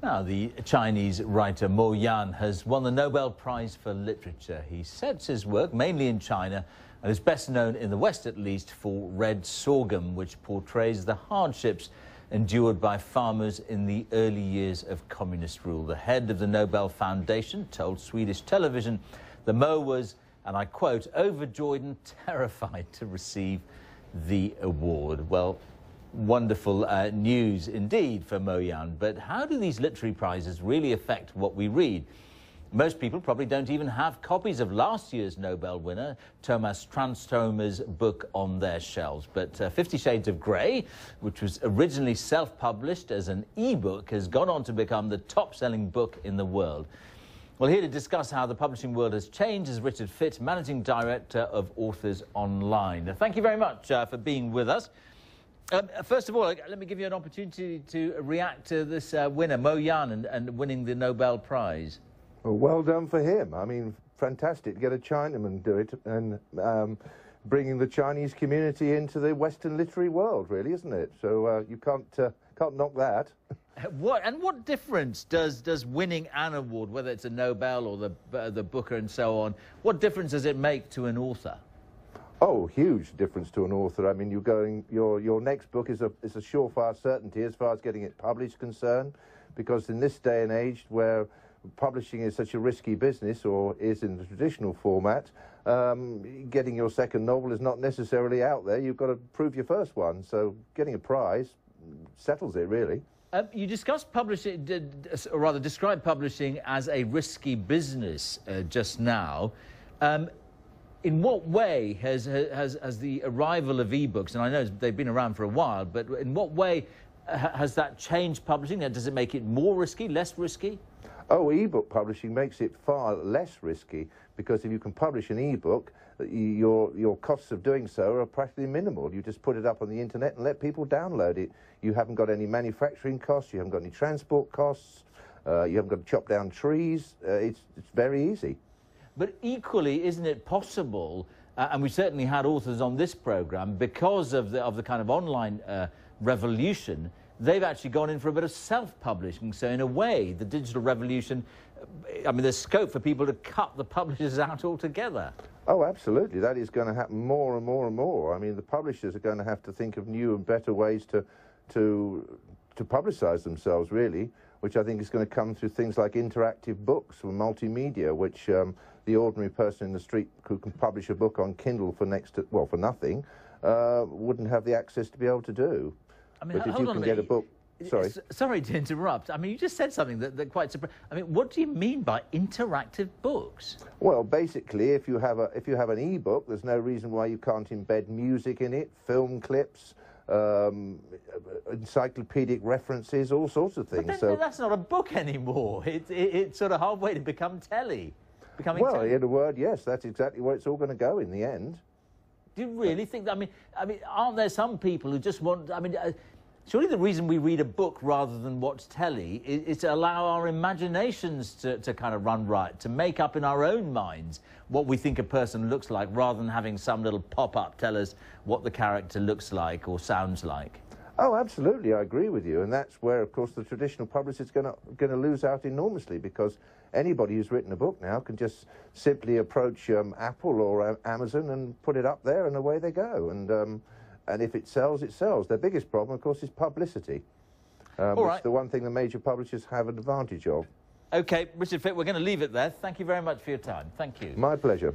Now, the Chinese writer Mo Yan has won the Nobel Prize for Literature. He sets his work mainly in China and is best known in the West, at least, for Red Sorghum, which portrays the hardships endured by farmers in the early years of communist rule. The head of the Nobel Foundation told Swedish television that Mo was, and I quote, overjoyed and terrified to receive the award. Well, wonderful news indeed for Mo Yan, but how do these literary prizes really affect what we read? Most people probably don't even have copies of last year's Nobel winner, Thomas Tranströmer's book on their shelves. But 50 Shades of Grey, which was originally self-published as an e-book, has gone on to become the top-selling book in the world. Well, here to discuss how the publishing world has changed is Richard Fitt, Managing Director of Authors Online. Thank you very much for being with us. First of all, let me give you an opportunity to react to this winner, Mo Yan, and winning the Nobel Prize. Well done for him. I mean, fantastic to get a Chinaman do it, and bringing the Chinese community into the Western literary world, really, isn't it? So you can't knock that. What difference does winning an award, whether it's a Nobel or the Booker and so on, what difference does it make to an author? Oh, huge difference to an author. I mean, your next book is a surefire certainty as far as getting it published concerned, because in this day and age where publishing is such a risky business, or is in the traditional format, getting your second novel is not necessarily out there. You've got to prove your first one, so getting a prize settles it, really. You discussed publishing, or rather described publishing as a risky business just now. In what way has the arrival of ebooks, and I know they've been around for a while, but in what way has that changed publishing? Does it make it more risky, less risky? Oh, ebook publishing makes it far less risky, because if you can publish an ebook, your costs of doing so are practically minimal. You just put it up on the internet and let people download it. You haven't got any manufacturing costs, you haven't got any transport costs, you haven't got to chop down trees. It's very easy. But equally, isn't it possible, and we certainly had authors on this programme, because of the kind of online revolution, they've actually gone in for a bit of self-publishing. So in a way, the digital revolution, I mean, there's scope for people to cut the publishers out altogether. Oh, absolutely. That is going to happen more and more and more. I mean, the publishers are going to have to think of new and better ways to publicise themselves, really, which I think is going to come through things like interactive books or multimedia, which the ordinary person in the street who can publish a book on Kindle for nothing, wouldn't have the access to be able to do. I mean, but if you can get a book... Sorry to interrupt. I mean, you just said something that quite surprised. I mean, what do you mean by interactive books? Well, basically, if you have an e-book, there's no reason why you can't embed music in it, film clips, encyclopedic references, all sorts of things. But then, that's not a book anymore. It's sort of halfway to become telly. Well, in a word, yes, that's exactly where it's all going to go in the end. Do you really think that? I mean, aren't there some people who just want? I mean, surely the reason we read a book rather than watch telly is to allow our imaginations to kind of run riot, to make up in our own minds what we think a person looks like, rather than having some little pop-up tell us what the character looks like or sounds like. Oh, absolutely, I agree with you, and that's where, of course, the traditional publisher is going to lose out enormously, because anybody who's written a book now can just simply approach Apple or Amazon and put it up there, and away they go. And if it sells, it sells. Their biggest problem, of course, is publicity, which is the one thing the major publishers have an advantage of. OK, Richard Fitt, we're going to leave it there. Thank you very much for your time. Thank you. My pleasure.